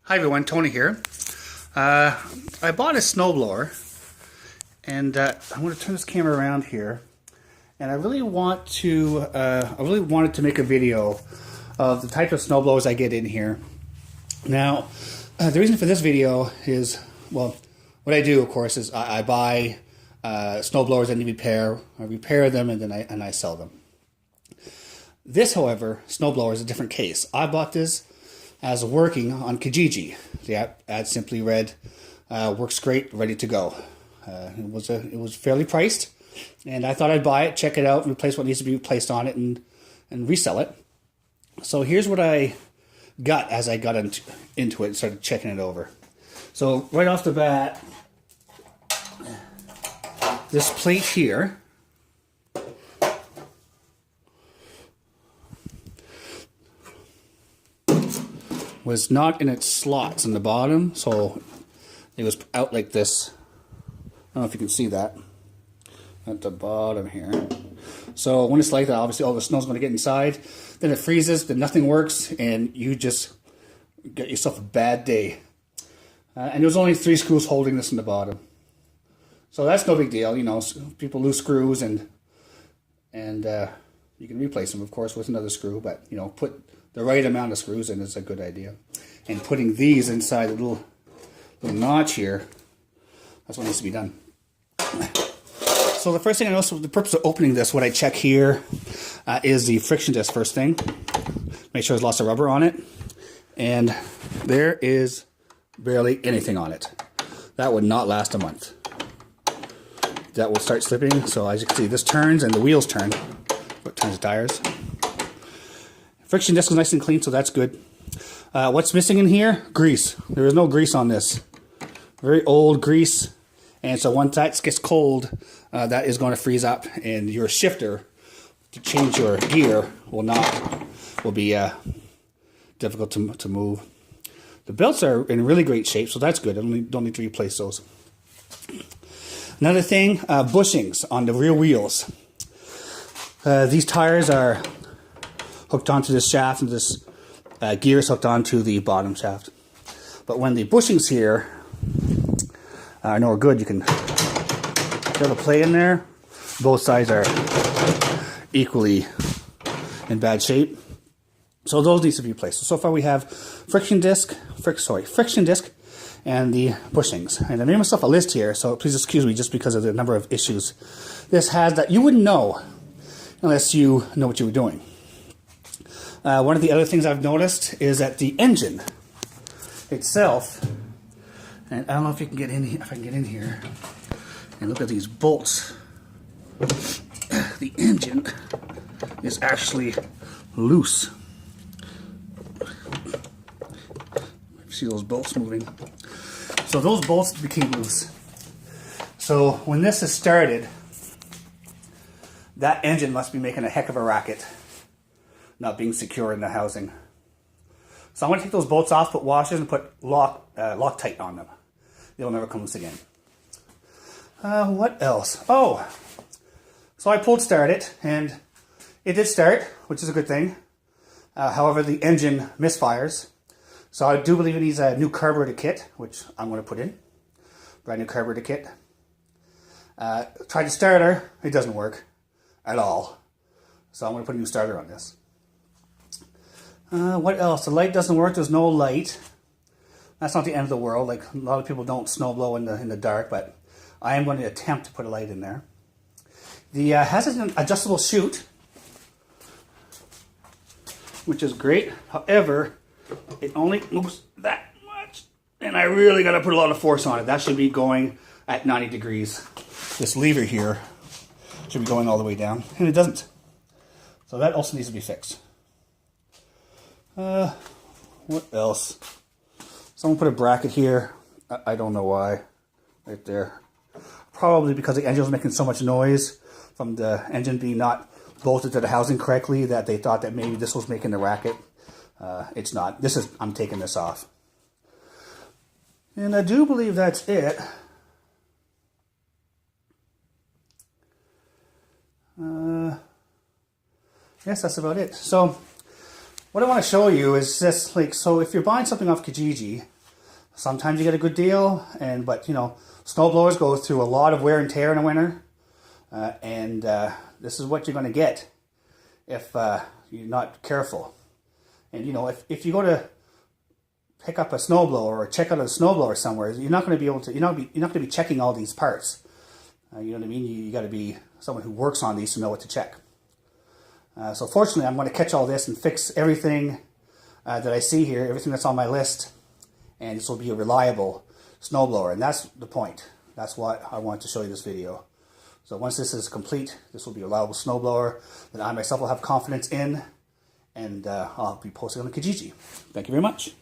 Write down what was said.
Hi everyone, Tony here. I bought a snowblower, and I want to turn this camera around here. And I really wanted to make a video of the type of snowblowers I get in here. Now, the reason for this video is, well, what I do, of course, is I buy snowblowers that need repair. I repair them, and then I sell them. This, however, snowblower is a different case. I bought this as working on Kijiji. The ad simply read, works great, ready to go. It was fairly priced, and I thought I'd buy it, check it out, replace what needs to be replaced on it, and resell it. So here's what I got as I got into it and started checking it over. So right off the bat, this plate here was not in its slots in the bottom, so it was out like this. I don't know if you can see that at the bottom here. So when it's like that, obviously all the snow's going to get inside, then it freezes, then nothing works, and you just get yourself a bad day. And there was only 3 screws holding this in the bottom. So that's no big deal, you know, people lose screws, and you can replace them, of course, with another screw, but, you know, put the right amount of screws in is a good idea. And putting these inside the little notch here, that's what needs to be done. So the first thing I noticed, for the purpose of opening this, what I check here is the friction disc first thing. Make sure there's lots of rubber on it. And there is barely anything on it. That would not last a month. That will start slipping. So as you can see, this turns and the wheels turn. What turns the tires. Friction disc is nice and clean, so that's good. What's missing in here? Grease. There is no grease on this. Very old grease. And so once that gets cold, that is going to freeze up, and your shifter to change your gear will be difficult to move. The belts are in really great shape, so that's good. I don't need to replace those. Another thing, bushings on the rear wheels. These tires are hooked onto this shaft, and this gear is hooked onto the bottom shaft. But when the bushings here are no good, you can feel the play in there. Both sides are equally in bad shape, so those need to be replaced. So far we have friction disc, and the bushings. And I made myself a list here, so please excuse me just because of the number of issues this has that you wouldn't know unless you know what you were doing. One of the other things I've noticed is that the engine itself, and I don't know if you can get in here, if I can get in here and look at these bolts. The engine is actually loose. See those bolts moving? So those bolts became loose. So when this is started, that engine must be making a heck of a racket, not being secure in the housing. So I'm going to take those bolts off, put washers, and put Loctite on them. They'll never come loose again. What else? Oh, so I pulled start it, and it did start, which is a good thing. However, the engine misfires. So I do believe it needs a new carburetor kit, which I'm going to put in. Brand new carburetor kit. Tried the starter, it doesn't work at all. So I'm going to put a new starter on this. What else? The light doesn't work. There's no light. That's not the end of the world. Like, a lot of people don't snowblow in the dark, but I am going to attempt to put a light in there. The has an adjustable chute, which is great. However, it only moves that much, and I really got to put a lot of force on it. That should be going at 90 degrees. This lever here should be going all the way down, and it doesn't. So that also needs to be fixed. What else? Someone put a bracket here. I don't know why. Right there. Probably because the engine was making so much noise from the engine being not bolted to the housing correctly that they thought that maybe this was making the racket. It's not. I'm taking this off. And I do believe that's it. Yes, that's about it. So what I want to show you is this, like, so if you're buying something off Kijiji, sometimes you get a good deal, but you know, snowblowers go through a lot of wear and tear in the winter, and this is what you're going to get if you're not careful. And you know, if you go to pick up a snowblower or check out a snowblower somewhere, you're not going to be able to, you're not going to be checking all these parts. You know what I mean? You got to be someone who works on these to know what to check. So fortunately, I'm going to catch all this and fix everything that I see here, everything that's on my list, and this will be a reliable snowblower, and that's the point. That's what I want to show you this video. So once this is complete, this will be a reliable snowblower that I myself will have confidence in, and I'll be posting on the Kijiji. Thank you very much.